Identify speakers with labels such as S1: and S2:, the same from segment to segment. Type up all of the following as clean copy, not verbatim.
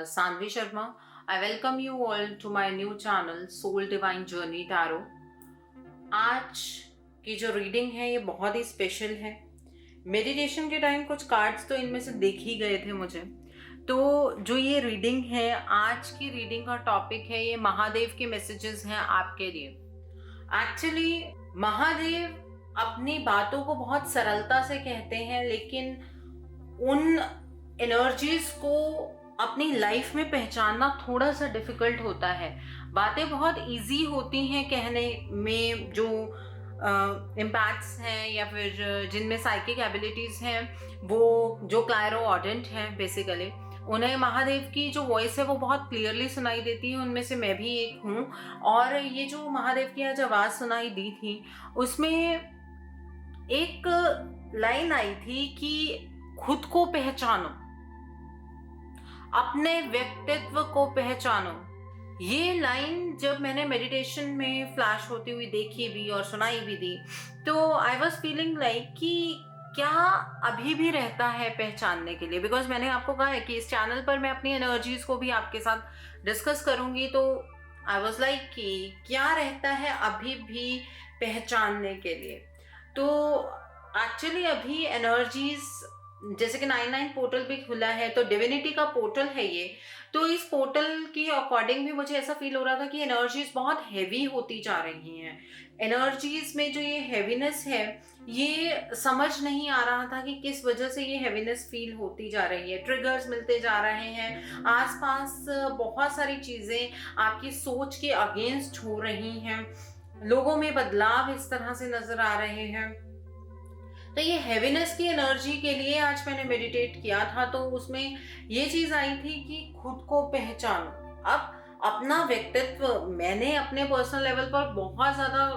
S1: Sanvi Sharma. I welcome you all to my new channel Soul Divine Journey Tarot. आज की जो reading है ये बहुत ही स्पेशल है। मेडिटेशन के टाइम कुछ कार्ड्स तो इनमें से देख ही गए थे मुझे। तो जो ये रीडिंग है, आज की रीडिंग का टॉपिक है, ये महादेव के मैसेजेस हैं आपके लिए। एक्चुअली महादेव अपनी बातों को बहुत सरलता से कहते हैं, लेकिन उन एनर्जीज को अपनी लाइफ में पहचानना थोड़ा सा डिफिकल्ट होता है। बातें बहुत इजी होती हैं कहने में, जो इम्पैक्ट्स हैं या फिर जिनमें साइकिक एबिलिटीज हैं, वो जो क्लायरो ऑडियंट हैं बेसिकली, उन्हें महादेव की जो वॉइस है वो बहुत क्लियरली सुनाई देती है। उनमें से मैं भी एक हूँ। और ये जो महादेव की आज आवाज़ सुनाई दी थी, उसमें एक लाइन आई थी कि खुद को पहचानो, अपने व्यक्तित्व को पहचानो। ये लाइन जब मैंने मेडिटेशन में फ्लैश होती हुई देखी भी और सुनाई भी दी, तो आई वॉज फीलिंग लाइक कि क्या अभी भी रहता है पहचानने के लिए। बिकॉज मैंने आपको कहा है कि इस चैनल पर मैं अपनी एनर्जीज को भी आपके साथ डिस्कस करूंगी, तो आई वॉज लाइक कि क्या रहता है अभी भी पहचानने के लिए। तो एक्चुअली अभी एनर्जीज, जैसे कि 99 पोर्टल भी खुला है, तो डिविनिटी का पोर्टल है ये। तो इस पोर्टल के अकॉर्डिंग भी मुझे ऐसा फील हो रहा था कि एनर्जीज बहुत हैवी होती जा रही हैं। एनर्जीज में जो ये हैवीनेस है, ये समझ नहीं आ रहा था कि किस वजह से ये हैवीनेस फील होती जा रही है। ट्रिगर्स मिलते जा रहे हैं, आसपास बहुत सारी चीज़ें आपकी सोच के अगेंस्ट हो रही हैं, लोगों में बदलाव इस तरह से नजर आ रहे हैं। तो ये हैवीनेस की एनर्जी के लिए आज मैंने मेडिटेट किया था, तो उसमें ये चीज आई थी कि खुद को पहचानो। अब अपना व्यक्तित्व मैंने अपने पर्सनल लेवल पर बहुत ज्यादा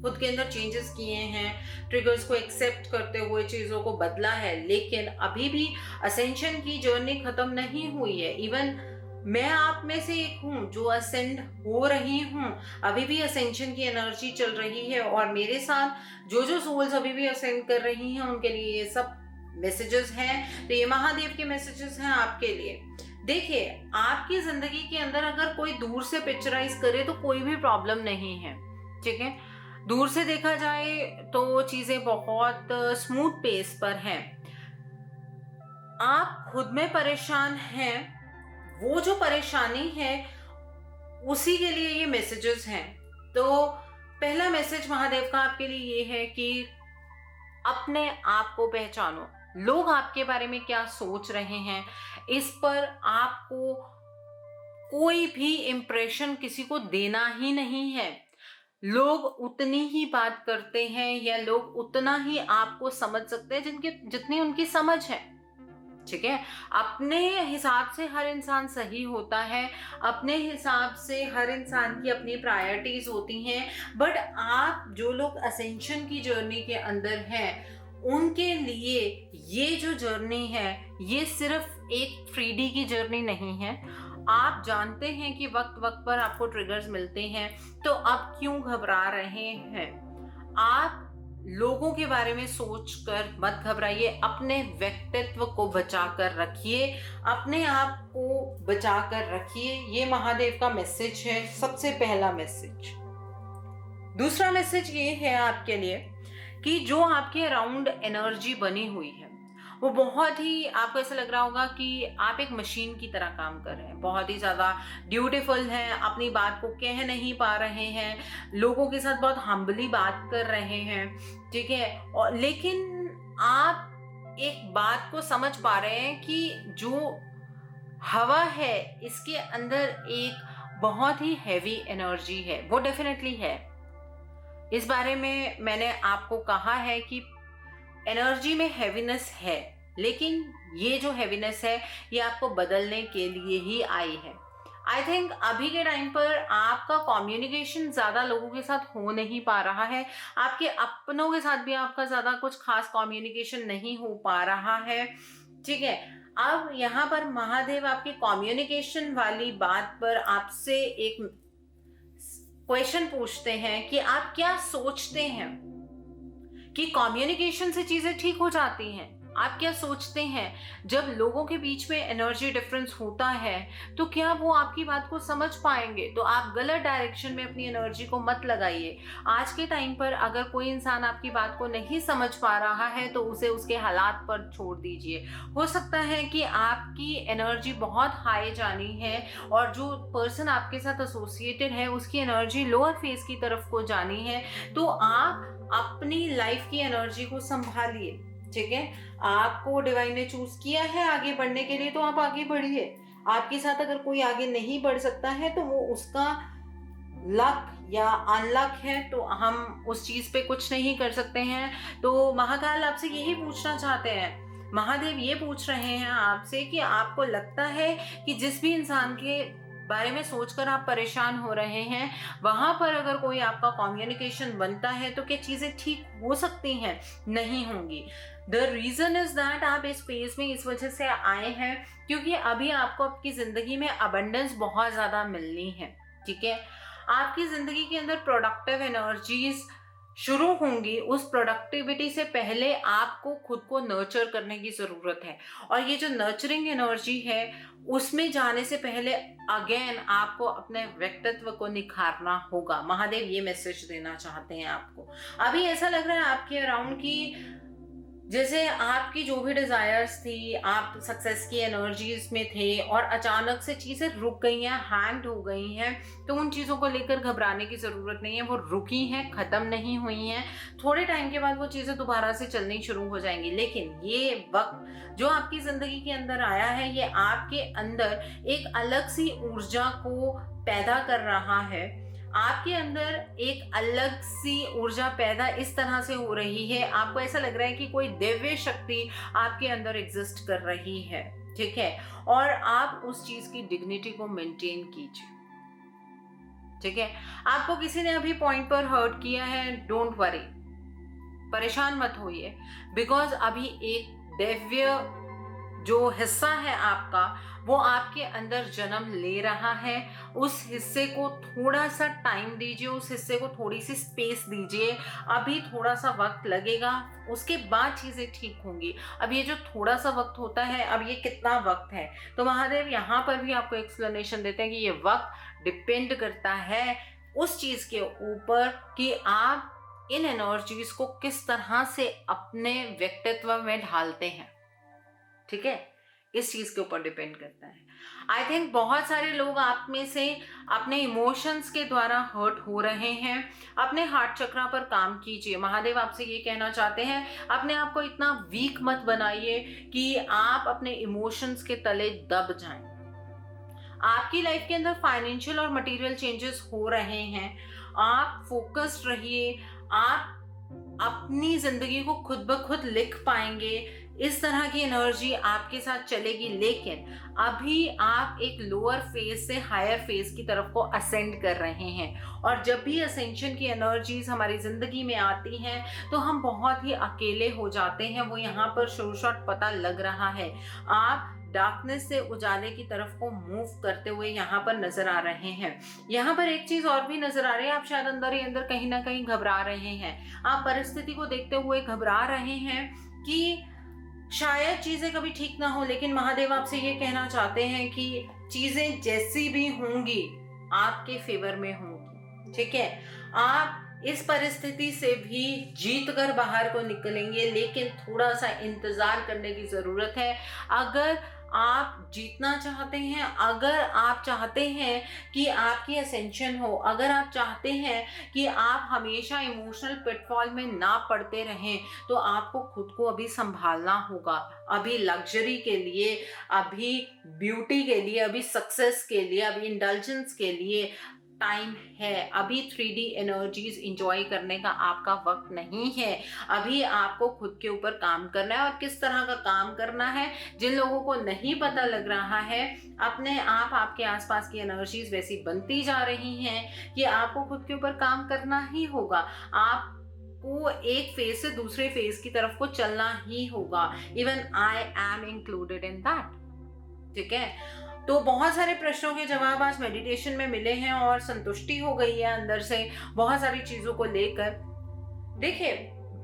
S1: खुद के अंदर चेंजेस किए हैं, ट्रिगर्स को एक्सेप्ट करते हुए चीजों को बदला है, लेकिन अभी भी असेंशन की जर्नी खत्म नहीं हुई है। इवन मैं आप में से एक हूँ जो असेंड हो रही हूँ, अभी भी असेंशन की एनर्जी चल रही है, और मेरे साथ जो जो सोल्स अभी भी असेंड कर रही हैं उनके लिए ये सब मैसेजेस हैं। तो ये महादेव के मैसेजेस हैं आपके लिए। देखिए, आपकी जिंदगी के अंदर अगर कोई दूर से पिक्चराइज करे तो कोई भी प्रॉब्लम नहीं है, ठीक है। दूर से देखा जाए तो चीजें बहुत स्मूथ पेस पर हैं। आप खुद में परेशान हैं, वो जो परेशानी है उसी के लिए ये मैसेजेस हैं। तो पहला मैसेज महादेव का आपके लिए ये है कि अपने आप को पहचानो। लोग आपके बारे में क्या सोच रहे हैं, इस पर आपको कोई भी इम्प्रेशन किसी को देना ही नहीं है। लोग उतनी ही बात करते हैं या लोग उतना ही आपको समझ सकते हैं जितनी उनकी समझ है, ठीक है। अपने हिसाब से हर इंसान सही होता है, अपने हिसाब से हर इंसान की अपनी प्रायोरिटीज होती हैं। बट आप जो लोग असेंशन की जर्नी के अंदर हैं, उनके लिए ये जो जर्नी है ये सिर्फ एक फ्रीडी की जर्नी नहीं है। आप जानते हैं कि वक्त वक्त पर आपको ट्रिगर्स मिलते हैं, तो अब क्यों घबरा रहे हैं। आप लोगों के बारे में सोचकर मत घबराइए, अपने व्यक्तित्व को बचाकर रखिए, अपने आप को बचाकर रखिए। ये महादेव का मैसेज है, सबसे पहला मैसेज। दूसरा मैसेज ये है आपके लिए कि जो आपके अराउंड एनर्जी बनी हुई है वो बहुत ही, आपको ऐसा लग रहा होगा कि आप एक मशीन की तरह काम कर रहे हैं, बहुत ही ज़्यादा ड्यूटीफुल हैं, अपनी बात को कह नहीं पा रहे हैं, लोगों के साथ बहुत हम्बली बात कर रहे हैं, ठीक है। और लेकिन आप एक बात को समझ पा रहे हैं कि जो हवा है इसके अंदर एक बहुत ही हैवी एनर्जी है, वो डेफिनेटली है। इस बारे में मैंने आपको कहा है कि एनर्जी में हैवीनेस है, लेकिन ये जो हैवीनेस है ये आपको बदलने के लिए ही आई है। आई थिंक अभी के टाइम पर आपका कम्युनिकेशन ज़्यादा लोगों के साथ हो नहीं पा रहा है, आपके अपनों के साथ भी आपका ज़्यादा कुछ खास कम्युनिकेशन नहीं हो पा रहा है, ठीक है। अब यहाँ पर महादेव आपके कम्युनिकेशन वाली बात पर आपसे एक क्वेश्चन पूछते हैं कि आप क्या सोचते हैं कि कम्युनिकेशन से चीजें ठीक हो जाती हैं। आप क्या सोचते हैं? जब लोगों के बीच में एनर्जी डिफरेंस होता है, तो क्या वो आपकी बात को समझ पाएँगे? तो आप गलत डायरेक्शन में अपनी एनर्जी को मत लगाइए। आज के टाइम पर अगर कोई इंसान आपकी बात को नहीं समझ पा रहा है, तो उसे उसके हालात पर छोड़ दीजिए। हो सकता है कि आपकी एनर्जी बहुत हाई जानी है और जो पर्सन आपके साथ एसोसिएटेड है, उसकी एनर्जी लोअर फेज़ की तरफ को जानी है, तो आप अपनी लाइफ़ की एनर्जी को सँभालिए। ठीक है? आपको डिवाइन ने चूज़ किया है आगे बढ़ने के लिए, तो आप आगे बढ़िए। आपके साथ अगर कोई आगे नहीं बढ़ सकता है, तो वो उसका लक या अनलक है, तो हम उस चीज़ पे कुछ नहीं कर सकते हैं। तो महाकाल आपसे यही पूछना चाहते हैं। महादेव ये पूछ रहे हैं आपसे कि आपको लगता है कि जिस भी इंसान के बारे में सोचकर आप परेशान हो रहे हैं, वहाँ पर अगर कोई आपका कम्युनिकेशन बनता है, तो क्या चीज़ें ठीक हो सकती हैं? नहीं होंगी। द रीज़न इज़ दैट आप इस फेज़ में इस वजह से आए हैं, क्योंकि अभी आपको आपकी ज़िंदगी में अबंडेंस बहुत ज़्यादा मिलनी है। ठीक है? आपकी ज़िंदगी के अंदर प्रोडक्टिव एनर्जीज़ शुरू होंगी। उस प्रोडक्टिविटी से पहले आपको खुद को नर्चर करने की ज़रूरत है, और ये जो नर्चरिंग एनर्जी है, उसमें जाने से पहले अगेन आपको अपने व्यक्तित्व को निखारना होगा। महादेव ये मैसेज देना चाहते हैं आपको। अभी ऐसा लग रहा है आपके अराउंड कि जैसे आपकी जो भी डिज़ायर्स थी, आप सक्सेस की एनर्जीज़ में थे और अचानक से चीज़ें रुक गई हैं, हैंग्ड हो गई हैं, तो उन चीज़ों को लेकर घबराने की ज़रूरत नहीं है। वो रुकी हैं, ख़त्म नहीं हुई हैं। थोड़े टाइम के बाद वो चीज़ें दोबारा से चलनी शुरू हो जाएँगी। लेकिन ये वक़्त जो आपकी ज़िंदगी के अंदर आया है, ये आपके अंदर एक अलग-सी ऊर्जा को पैदा कर रहा है। आपके अंदर एक अलग सी ऊर्जा पैदा इस तरह से हो रही है, आपको ऐसा लग रहा है कि कोई दिव्य शक्ति आपके अंदर एग्जिस्ट कर रही है। ठीक है? और आप उस चीज की डिग्निटी को मेंटेन कीजिए। ठीक है? आपको किसी ने अभी पॉइंट पर हर्ट किया है, डोंट वरी, परेशान मत होइए, बिकॉज अभी एक दिव्य जो हिस्सा है आपका, वो आपके अंदर जन्म ले रहा है। उस हिस्से को थोड़ा सा टाइम दीजिए, उस हिस्से को थोड़ी सी स्पेस दीजिए। अभी थोड़ा सा वक्त लगेगा, उसके बाद चीज़ें ठीक होंगी। अब ये जो थोड़ा सा वक्त होता है, अब ये कितना वक्त है, तो महादेव यहाँ पर भी आपको एक्सप्लेनेशन देते हैं कि ये वक्त डिपेंड करता है उस चीज़ के ऊपर कि आप इन एनर्जीज को किस तरह से अपने व्यक्तित्व में ढालते हैं। ठीक है? इस चीज के ऊपर डिपेंड करता है। आई थिंक बहुत सारे लोग आप में से अपने इमोशंस के द्वारा हर्ट हो रहे हैं। अपने हार्ट चक्रा पर काम कीजिए। महादेव आपसे ये कहना चाहते हैं, अपने आप को इतना वीक मत बनाइए कि आप अपने इमोशंस के तले दब जाएं। आपकी लाइफ के अंदर फाइनेंशियल और मटेरियल चेंजेस हो रहे हैं। आप फोकस्ड रहिए, आप अपनी जिंदगी को खुद ब खुद लिख पाएंगे। इस तरह की एनर्जी आपके साथ चलेगी, लेकिन अभी आप एक लोअर फेज से हायर फेज की तरफ को असेंड कर रहे हैं। और जब भी असेंशन की एनर्जीज हमारी जिंदगी में आती हैं, तो हम बहुत ही अकेले हो जाते हैं। वो यहाँ पर शॉर्ट पता लग रहा है। आप डार्कनेस से उजाले की तरफ को मूव करते हुए यहाँ पर नजर आ रहे हैं। यहाँ पर एक चीज और भी नजर आ रही है, आप शायद अंदर ही अंदर कहीं ना कहीं घबरा रहे हैं। आप परिस्थिति को देखते हुए घबरा रहे हैं कि शायद चीजें कभी ठीक ना हो, लेकिन महादेव आपसे ये कहना चाहते हैं कि चीजें जैसी भी होंगी आपके फेवर में होंगी। ठीक है? आप इस परिस्थिति से भी जीत कर बाहर को निकलेंगे, लेकिन थोड़ा सा इंतजार करने की जरूरत है। अगर आप जीतना चाहते हैं, अगर आप चाहते हैं कि आपकी असेंशन हो, अगर आप चाहते हैं कि आप हमेशा इमोशनल पिटफॉल में ना पड़ते रहें, तो आपको खुद को अभी संभालना होगा। अभी लग्जरी के लिए, अभी ब्यूटी के लिए, अभी सक्सेस के लिए, अभी इंडल्जेंस के लिए टाइम है। अभी 3D एनर्जीज इंजॉय करने का आपका वक्त नहीं है। अभी आपको खुद के ऊपर काम करना है, और किस तरह का काम करना है जिन लोगों को नहीं पता लग रहा है, अपने आप आपके आसपास की एनर्जीज वैसी बनती जा रही हैं कि आपको खुद के ऊपर काम करना ही होगा। आप को एक फेज से दूसरे फेज की तरफ को चलना ही होगा। Even I am included in that. ठीक है? तो बहुत सारे प्रश्नों के जवाब आज मेडिटेशन में मिले हैं और संतुष्टि हो गई है अंदर से बहुत सारी चीजों को लेकर। देखिए,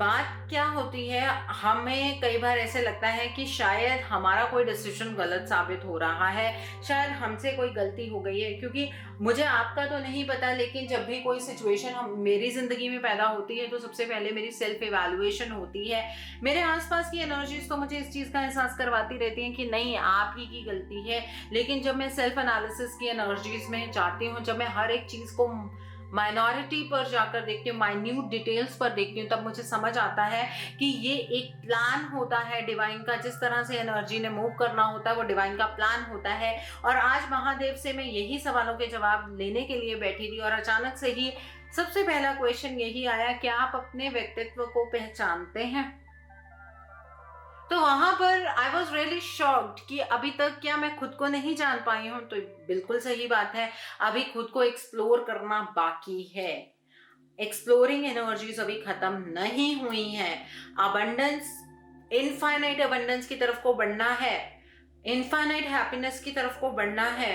S1: बात क्या होती है, हमें कई बार ऐसे लगता है कि शायद हमारा कोई डिसीजन गलत साबित हो रहा है, शायद हमसे कोई गलती हो गई है, क्योंकि मुझे आपका तो नहीं पता, लेकिन जब भी कोई सिचुएशन हम मेरी ज़िंदगी में पैदा होती है तो सबसे पहले मेरी सेल्फ इवैल्यूएशन होती है। मेरे आसपास की एनर्जीज तो मुझे इस चीज़ का एहसास करवाती रहती हैं कि नहीं, आप ही की गलती है। लेकिन जब मैं सेल्फ एनालिसिस की एनर्जीज में जाती हूँ, जब मैं हर एक चीज़ को माइनॉरिटी पर जाकर देखती हूँ, माइन्यूट डिटेल्स पर देखती हूँ, तब मुझे समझ आता है कि ये एक प्लान होता है डिवाइन का। जिस तरह से एनर्जी ने मूव करना होता है वो डिवाइन का प्लान होता है। और आज महादेव से मैं यही सवालों के जवाब लेने के लिए बैठी थी और अचानक से ही सबसे पहला क्वेश्चन यही आया कि आप अपने व्यक्तित्व को पहचानते हैं। तो वहां पर आई वॉज रियली शॉक्ड कि अभी तक क्या मैं खुद को नहीं जान पाई हूँ। तो बिल्कुल सही बात है, अभी खुद को एक्सप्लोर करना बाकी है। एक्सप्लोरिंग एनर्जीज अभी खत्म नहीं हुई हैं। अबंडेंस, इनफाइनाइट अबंडेंस की तरफ को बढ़ना है, इनफाइनाइट हैप्पीनेस की तरफ को बढ़ना है,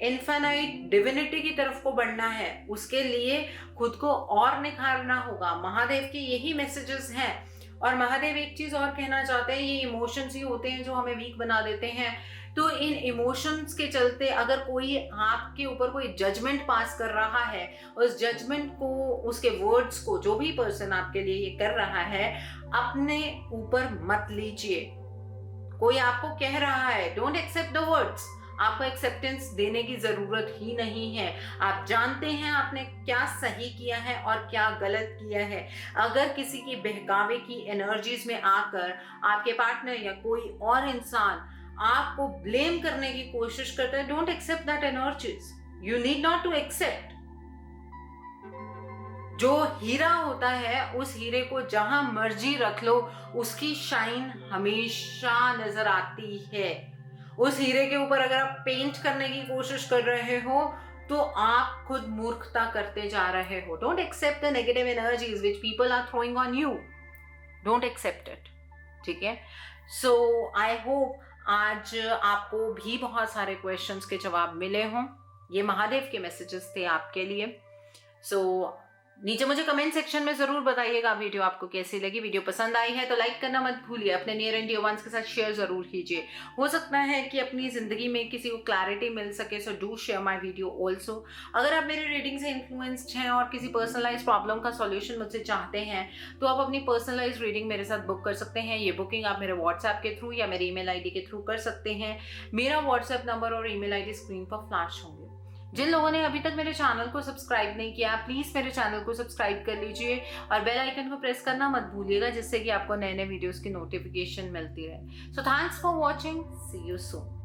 S1: इनफाइनाइट डिविनिटी की तरफ को बढ़ना है। उसके लिए खुद को और निखारना होगा। महादेव के यही मैसेजेस हैं। और महादेव एक चीज और कहना चाहते हैं, ये इमोशंस ही होते हैं जो हमें वीक बना देते हैं। तो इन इमोशंस के चलते अगर कोई आपके ऊपर कोई जजमेंट पास कर रहा है, उस जजमेंट को, उसके वर्ड्स को, जो भी पर्सन आपके लिए ये कर रहा है, अपने ऊपर मत लीजिए। कोई आपको कह रहा है, डोंट एक्सेप्ट द वर्ड्स। आपको एक्सेप्टेंस देने की जरूरत ही नहीं है। आप जानते हैं आपने क्या सही किया है और क्या गलत किया है। अगर किसी की बहकावे की एनर्जीज में आकर आपके पार्टनर या कोई और इंसान आपको ब्लेम करने की कोशिश करता है, don't accept that energies. You need not to accept. जो हीरा होता है, उस हीरे को जहां मर्जी रख लो, उसकी शाइन हमेशा नजर आती है। उस हीरे के ऊपर अगर आप पेंट करने की कोशिश कर रहे हो तो आप खुद मूर्खता करते जा रहे हो। Don't accept the negative energies which people are throwing on you. Don't accept it. ठीक है। सो आई होप आज आपको भी बहुत सारे क्वेश्चंस के जवाब मिले हों। ये महादेव के मैसेजेस थे आपके लिए। सो नीचे मुझे कमेंट सेक्शन में जरूर बताइएगा वीडियो आपको कैसी लगी। वीडियो पसंद आई है तो लाइक करना मत भूलिए। अपने नियर एंड डियर वंस के साथ शेयर जरूर कीजिए। हो सकता है कि अपनी जिंदगी में किसी को क्लैरिटी मिल सके। So do share my video also. अगर आप मेरे रीडिंग से इन्फ्लुएंस्ड हैं और किसी पर्सनलाइज प्रॉब्लम का सॉल्यूशन मुझसे चाहते हैं तो आप अपनी पर्सनलाइज रीडिंग मेरे साथ बुक कर सकते हैं। ये बुकिंग आप मेरे व्हाट्सएप के थ्रू या मेरे ईमेल आईडी के थ्रू कर सकते हैं। मेरा व्हाट्सएप नंबर और ईमेल आईडी स्क्रीन पर फ्लैश होंगे। जिन लोगों ने अभी तक मेरे चैनल को सब्सक्राइब नहीं किया, प्लीज मेरे चैनल को सब्सक्राइब कर लीजिए और बेल आइकन को प्रेस करना मत भूलिएगा, जिससे कि आपको नए नए वीडियोस की नोटिफिकेशन मिलती रहे। So thanks for watching. See you soon.